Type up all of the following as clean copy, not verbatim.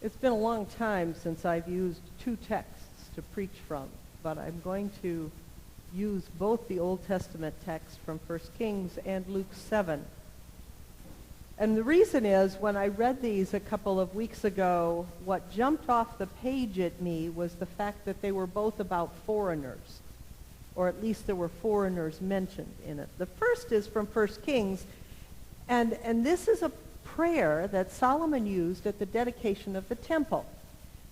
It's been a long time since I've used two texts to preach from, but I'm going to use both the Old Testament texts from 1 Kings and Luke 7. And the reason is, when I read these a couple of weeks ago, what jumped off the page at me was the fact that they were both about foreigners, or at least there were foreigners mentioned in it. The first is from 1 Kings, and this is a prayer that Solomon used at the dedication of the temple.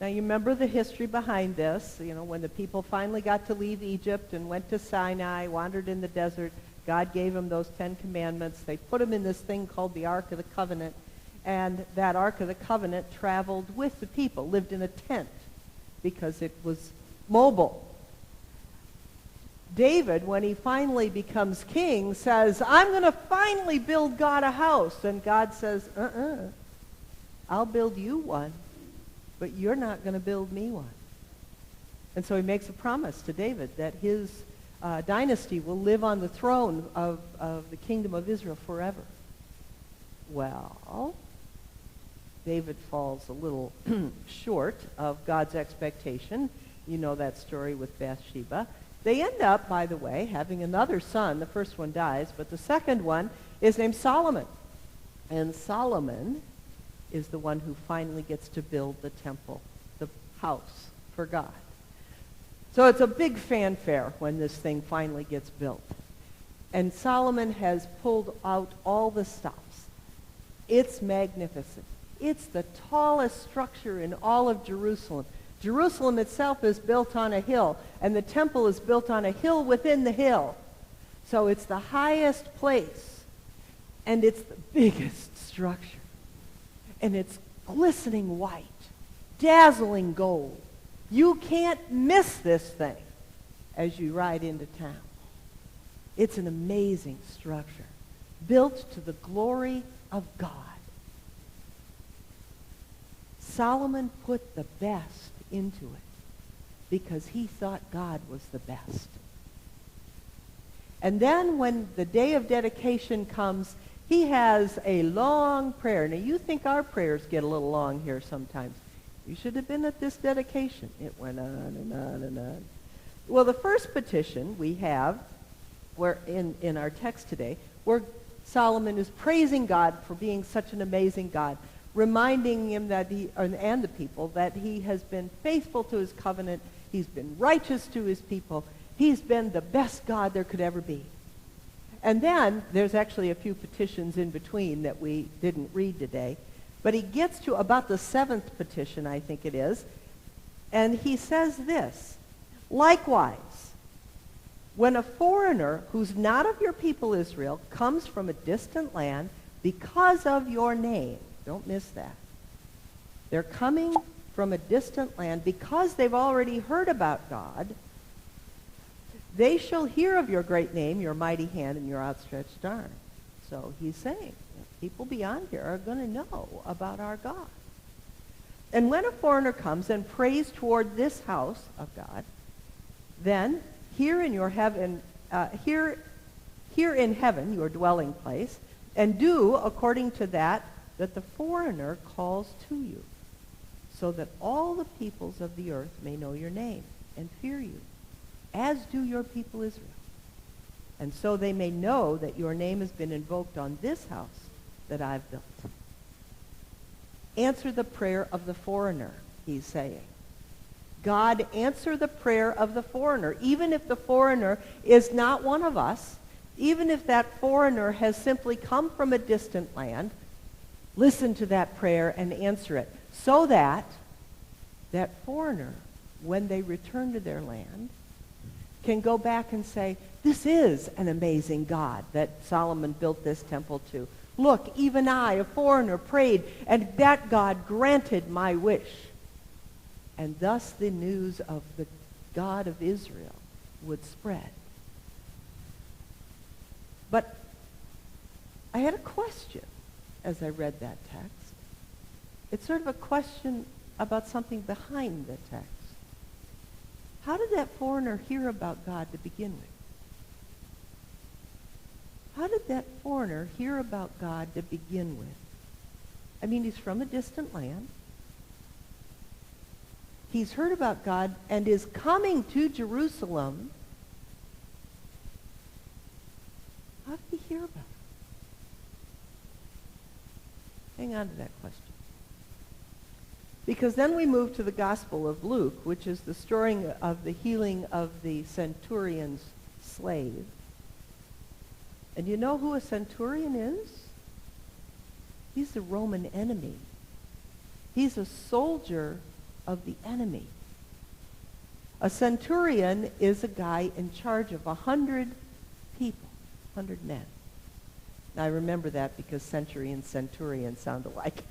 Now, you remember the history behind this. You know, when the people finally got to leave Egypt and went to Sinai, wandered in the desert, God gave them those 10 commandments. They put them in this thing called the Ark of the Covenant, and that Ark of the Covenant traveled with the people, lived in a tent because it was mobile. David, when he finally becomes king, says, I'm going to finally build God a house. And God says, I'll build you one, but you're not going to build me one. And so he makes a promise to David that his dynasty will live on the throne of the kingdom of Israel forever. Well, David falls a little short of God's expectation. You know that story with Bathsheba. They end up, by the way, having another son. The first one dies, but the second one is named Solomon. And Solomon is the one who finally gets to build the temple, the house for God. So it's a big fanfare when this thing finally gets built. And Solomon has pulled out all the stops. It's magnificent. It's the tallest structure in all of Jerusalem. Jerusalem itself is built on a hill, and the temple is built on a hill within the hill. So it's the highest place, and it's the biggest structure. And it's glistening white, dazzling gold. You can't miss this thing as you ride into town. It's an amazing structure, built to the glory of God. Solomon put the best into it because he thought God was the best. And then when the day of dedication comes, he has a long prayer. Now, you think our prayers get a little long here sometimes. You should have been at this dedication. It went on and on and on. Well, the first petition we have where in our text today, where Solomon is praising God for being such an amazing God, reminding him that and the people that he has been faithful to his covenant, he's been righteous to his people, he's been the best God there could ever be. And then there's actually a few petitions in between that we didn't read today, but he gets to about the seventh petition, I think it is, and he says this: likewise, when a foreigner who's not of your people Israel comes from a distant land because of your name, don't miss that. They're coming from a distant land because they've already heard about God. They shall hear of your great name, your mighty hand, and your outstretched arm. So he's saying, people beyond here are going to know about our God. And when a foreigner comes and prays toward this house of God, then here in heaven, your dwelling place, and do according to that the foreigner calls to you, so that all the peoples of the earth may know your name and fear you, as do your people Israel. And so they may know that your name has been invoked on this house that I've built. Answer the prayer of the foreigner, he's saying. God, answer the prayer of the foreigner, even if the foreigner is not one of us, even if that foreigner has simply come from a distant land. Listen to that prayer and answer it, so that that foreigner, when they return to their land, can go back and say, this is an amazing God that Solomon built this temple to. Look, even I, a foreigner, prayed, and that God granted my wish. And thus the news of the God of Israel would spread. But I had a question as I read that text. It's sort of a question about something behind the text. How did that foreigner hear about God to begin with? How did that foreigner hear about God to begin with? I mean, he's from a distant land. He's heard about God and is coming to Jerusalem. How did he hear about it? Hang on to that question. Because then we move to the Gospel of Luke, which is the story of the healing of the centurion's slave. And you know who a centurion is? He's the Roman enemy. He's a soldier of the enemy. A centurion is a guy in charge of 100 people, 100 men. Now I remember that because century and centurion sound alike.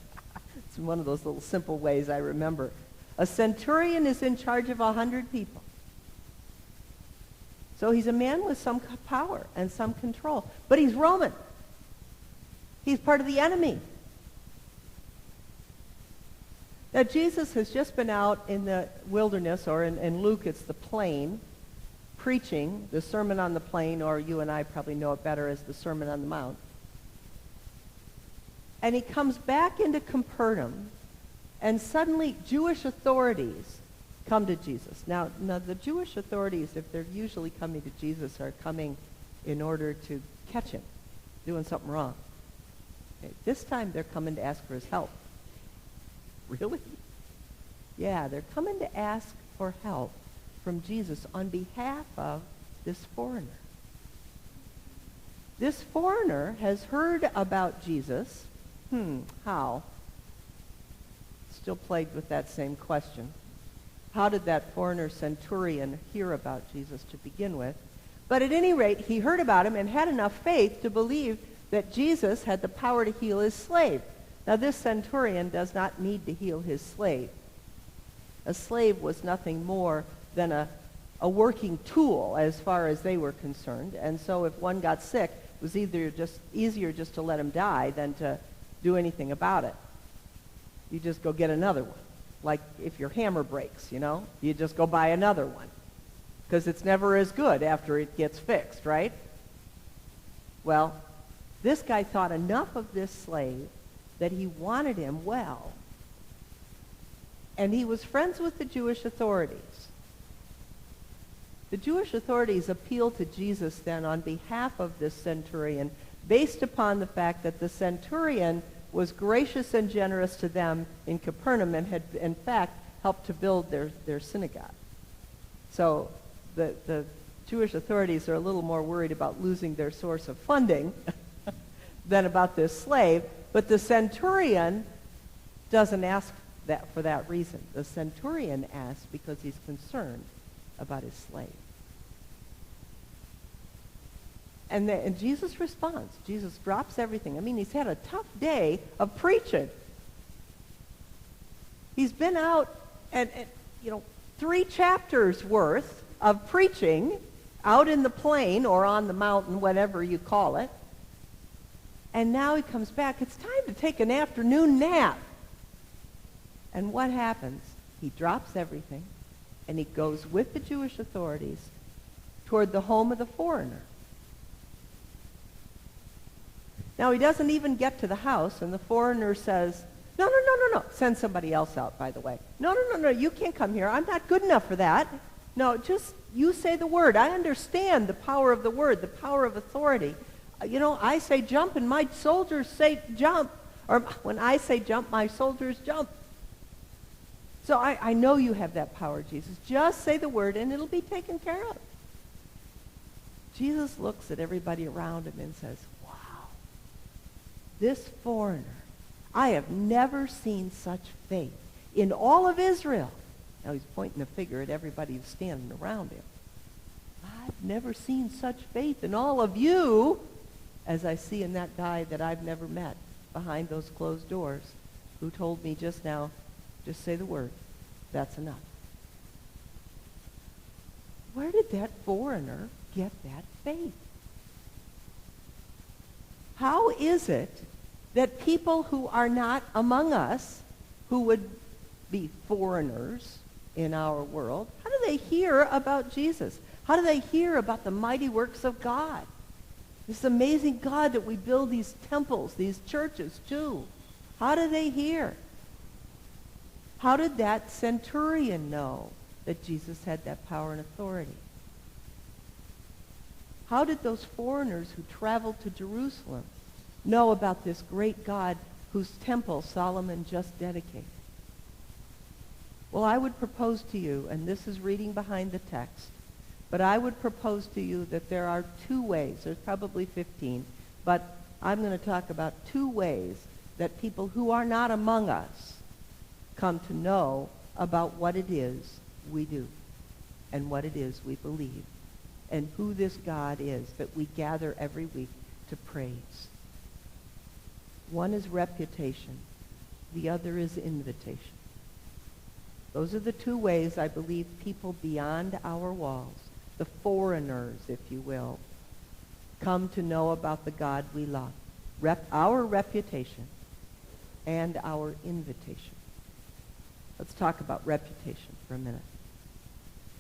It's one of those little simple ways I remember. A centurion is in charge of 100 people. So he's a man with some power and some control. But he's Roman. He's part of the enemy. Now Jesus has just been out in the wilderness, or in Luke it's the plain, preaching the Sermon on the Plain, or you and I probably know it better as the Sermon on the Mount. And he comes back into Capernaum, and suddenly Jewish authorities come to Jesus. Now the Jewish authorities, if they're usually coming to Jesus, are coming in order to catch him doing something wrong. Okay, this time they're coming to ask for his help. Really? Yeah, they're coming to ask for help from Jesus on behalf of this foreigner. This foreigner has heard about Jesus. How? Still plagued with that same question. How did that foreigner centurion hear about Jesus to begin with? But at any rate, he heard about him and had enough faith to believe that Jesus had the power to heal his slave. Now, this centurion does not need to heal his slave. A slave was nothing more than a working tool as far as they were concerned. And so if one got sick, it was easier just to let him die than to do anything about it. You just go get another one. Like if your hammer breaks, you just go buy another one. Because it's never as good after it gets fixed, right? Well, this guy thought enough of this slave that he wanted him well. And he was friends with the Jewish authorities. The Jewish authorities appealed to Jesus then on behalf of this centurion, based upon the fact that the centurion was gracious and generous to them in Capernaum and had, in fact, helped to build their synagogue. So the Jewish authorities are a little more worried about losing their source of funding than about this slave. But the centurion doesn't ask that for that reason. The centurion asks because he's concerned about his slave. And Jesus responds. Jesus drops everything. I mean, he's had a tough day of preaching. He's been out and 3 chapters worth of preaching out in the plain or on the mountain, whatever you call it. And now he comes back. It's time to take an afternoon nap. And what happens? He drops everything, and he goes with the Jewish authorities toward the home of the foreigner. Now, he doesn't even get to the house, and the foreigner says, no. Send somebody else out, by the way. No, you can't come here. I'm not good enough for that. No, just you say the word. I understand the power of the word, the power of authority. I say jump, and my soldiers say jump. Or when I say jump, my soldiers jump. So I know you have that power, Jesus. Just say the word, and it'll be taken care of. Jesus looks at everybody around him and says, wow, this foreigner, I have never seen such faith in all of Israel. Now he's pointing a finger at everybody who's standing around him. I've never seen such faith in all of you as I see in that guy that I've never met behind those closed doors who told me just now, just say the word. That's enough. Where did that foreigner get that faith? How is it that people who are not among us, who would be foreigners in our world, how do they hear about Jesus? How do they hear about the mighty works of God? This amazing God that we build these temples, these churches to. How do they hear? How did that centurion know that Jesus had that power and authority? How did those foreigners who traveled to Jerusalem know about this great God whose temple Solomon just dedicated? Well, I would propose to you, and this is reading behind the text, but I would propose to you that there are two ways, there's probably 15, but I'm going to talk about two ways that people who are not among us come to know about what it is we do and what it is we believe and who this God is that we gather every week to praise. One is reputation. The other is invitation. Those are the two ways I believe people beyond our walls, the foreigners, if you will, come to know about the God we love. Our reputation and our invitation. Let's talk about reputation for a minute.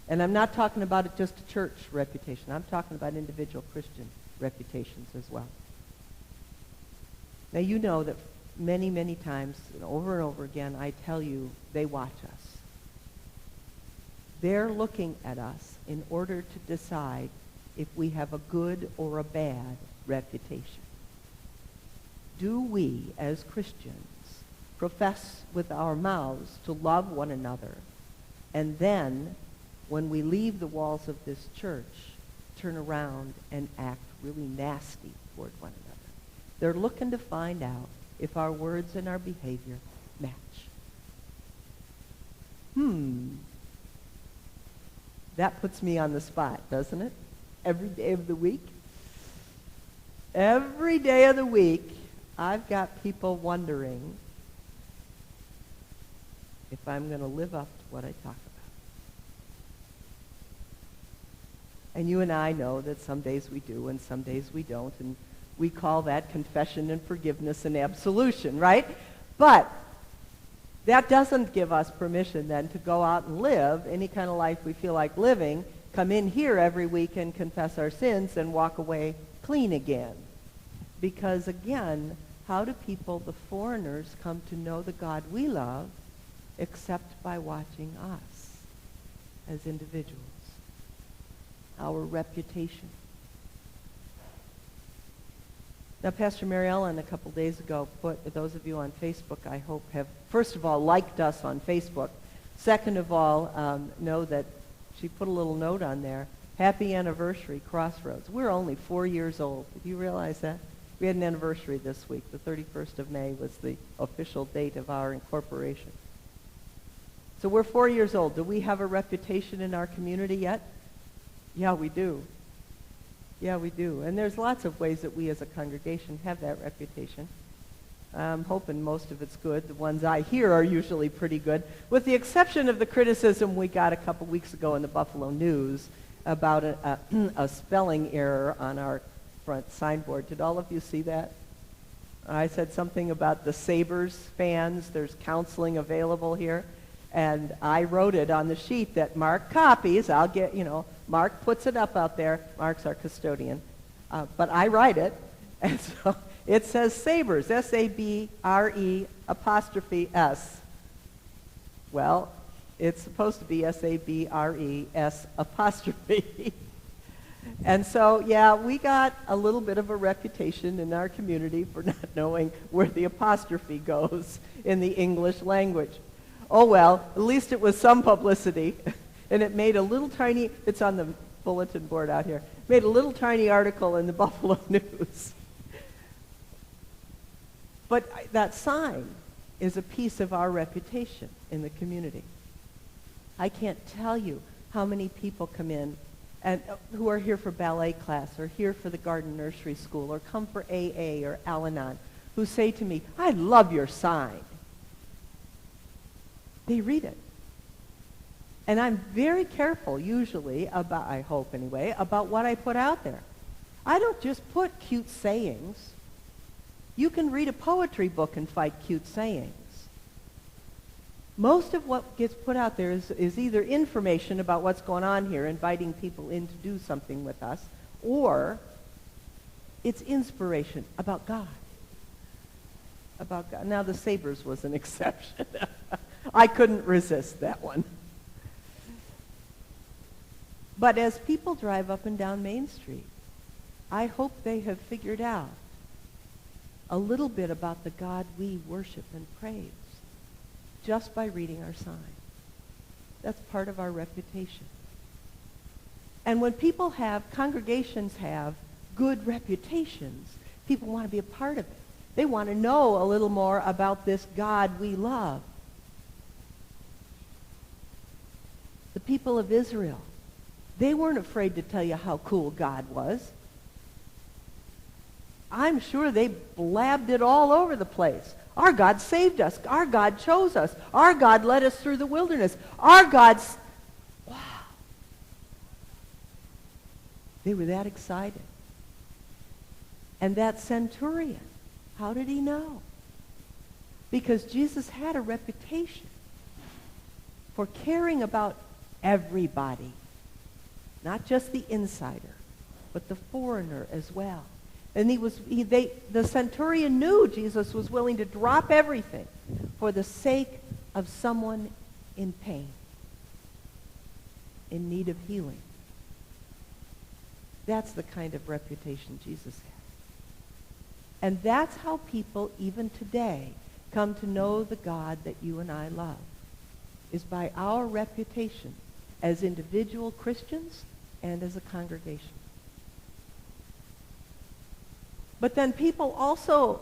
And I'm not talking about it just a church reputation. I'm talking about individual Christian reputations as well. Now, you know that many, many times, over and over again, I tell you, they watch us. They're looking at us in order to decide if we have a good or a bad reputation. Do we, as Christians, profess with our mouths to love one another, and then, when we leave the walls of this church, turn around and act really nasty toward one another? They're looking to find out if our words and our behavior match. That puts me on the spot, doesn't it? Every day of the week. Every day of the week, I've got people wondering if I'm going to live up to what I talk about. And you and I know that some days we do and some days we don't, and we call that confession and forgiveness and absolution, right? But that doesn't give us permission then to go out and live any kind of life we feel like living, come in here every week and confess our sins and walk away clean again. Because again, how do people, the foreigners, come to know the God we love except by watching us as individuals? Our reputation. Now, Pastor Mary Ellen a couple days ago put, those of you on Facebook, I hope, have, first of all, liked us on Facebook. Second of all, know that she put a little note on there, happy anniversary, Crossroads. We're only 4 years old. Did you realize that? We had an anniversary this week. The 31st of May was the official date of our incorporation. So we're 4 years old. Do we have a reputation in our community yet? Yeah, we do. Yeah, we do. And there's lots of ways that we as a congregation have that reputation. I'm hoping most of it's good. The ones I hear are usually pretty good, with the exception of the criticism we got a couple weeks ago in the Buffalo News about a spelling error on our front signboard. Did all of you see that? I said something about the Sabres fans. There's counseling available here. And I wrote it on the sheet that Mark copies. I'll get, Mark puts it up out there. Mark's our custodian. But I write it. And so it says Sabres, S-A-B-R-E apostrophe S. Well, it's supposed to be S-A-B-R-E-S apostrophe. And so, yeah, we got a little bit of a reputation in our community for not knowing where the apostrophe goes in the English language. Oh, well, at least it was some publicity. And it made a little tiny, it's on the bulletin board out here, made a little tiny article in the Buffalo News. But that sign is a piece of our reputation in the community. I can't tell you how many people come in and who are here for ballet class or here for the garden nursery school or come for AA or Al-Anon who say to me, I love your sign. They read it. And I'm very careful, usually, about, I hope anyway, about what I put out there. I don't just put cute sayings. You can read a poetry book and find cute sayings. Most of what gets put out there is either information about what's going on here, inviting people in to do something with us, or it's inspiration about God. About God. Now, the Sabres was an exception. I couldn't resist that one. But as people drive up and down Main Street, I hope they have figured out a little bit about the God we worship and praise just by reading our sign. That's part of our reputation. And when people have, congregations have good reputations, people want to be a part of it. They want to know a little more about this God we love. The people of Israel, they weren't afraid to tell you how cool God was. I'm sure they blabbed it all over the place. Our God saved us. Our God chose us. Our God led us through the wilderness. Our God's... Wow. They were that excited. And that centurion, how did he know? Because Jesus had a reputation for caring about everybody. Not just the insider, but the foreigner as well. And the centurion knew Jesus was willing to drop everything for the sake of someone in pain, in need of healing. That's the kind of reputation Jesus had. And that's how people, even today, come to know the God that you and I love, is by our reputation as individual Christians and as a congregation. But then people also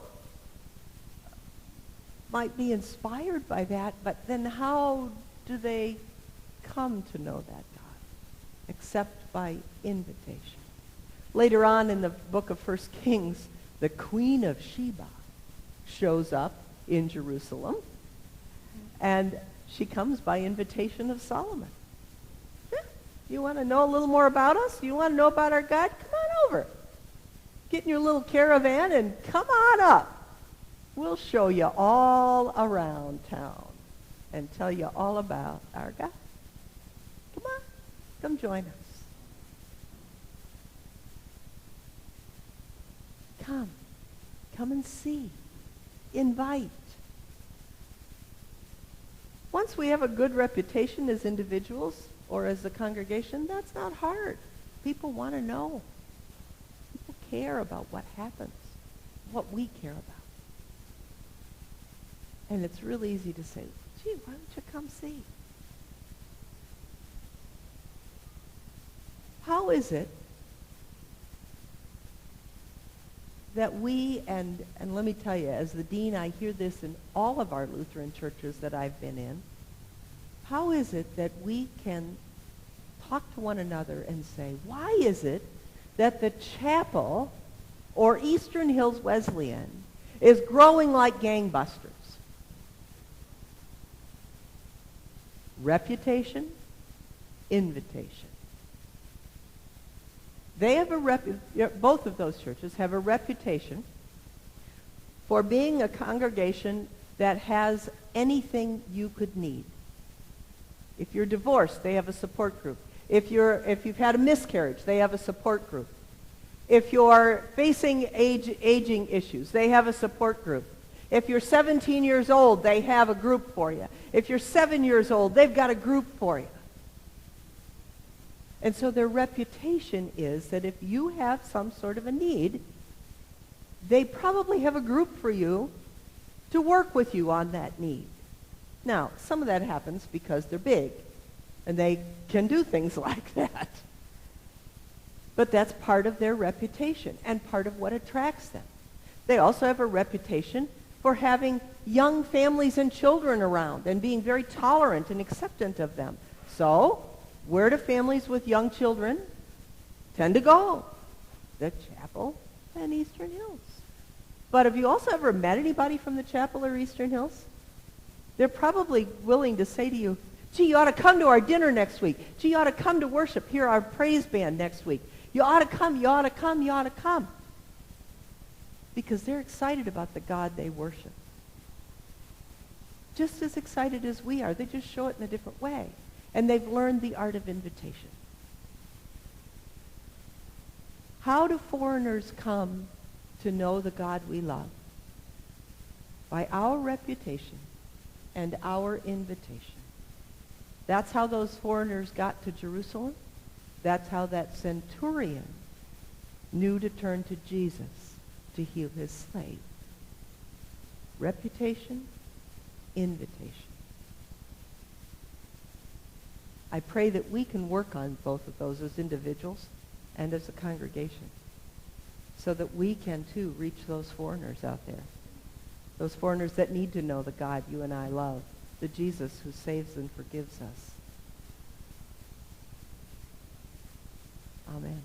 might be inspired by that, but then how do they come to know that God? Except by invitation. Later on in the book of 1 Kings, the Queen of Sheba shows up in Jerusalem, and she comes by invitation of Solomon. You want to know a little more about us? You want to know about our God? Come on over. Get in your little caravan and come on up. We'll show you all around town and tell you all about our God. Come on. Come join us. Come. Come and see. Invite. Once we have a good reputation as individuals or as a congregation, that's not hard. People want to know. People care about what happens, what we care about. And it's real easy to say, gee, why don't you come see? How is it that we, and let me tell you, as the dean, I hear this in all of our Lutheran churches that I've been in, how is it that we can talk to one another and say, why is it that the chapel or Eastern Hills Wesleyan is growing like gangbusters? Reputation, invitation. They have both of those churches have a reputation for being a congregation that has anything you could need. If you're divorced, they have a support group. If you've had a miscarriage, they have a support group. If you're facing aging issues, they have a support group. If you're 17 years old, they have a group for you. If you're 7 years old, they've got a group for you. And so their reputation is that if you have some sort of a need, they probably have a group for you to work with you on that need. Now, some of that happens because they're big, and they can do things like that. But that's part of their reputation and part of what attracts them. They also have a reputation for having young families and children around and being very tolerant and acceptant of them. So, where do families with young children tend to go? The chapel and Eastern Hills. But have you also ever met anybody from the chapel or Eastern Hills? They're probably willing to say to you, gee, you ought to come to our dinner next week. Gee, you ought to come to worship, hear our praise band next week. You ought to come, you ought to come, you ought to come. Because they're excited about the God they worship. Just as excited as we are. They just show it in a different way. And they've learned the art of invitation. How do foreigners come to know the God we love? By our reputation and our invitation. That's how those foreigners got to Jerusalem. That's how that centurion knew to turn to Jesus to heal his slave. Reputation, invitation. I pray that we can work on both of those as individuals and as a congregation so that we can, too, reach those foreigners out there. Those foreigners that need to know the God you and I love, the Jesus who saves and forgives us. Amen.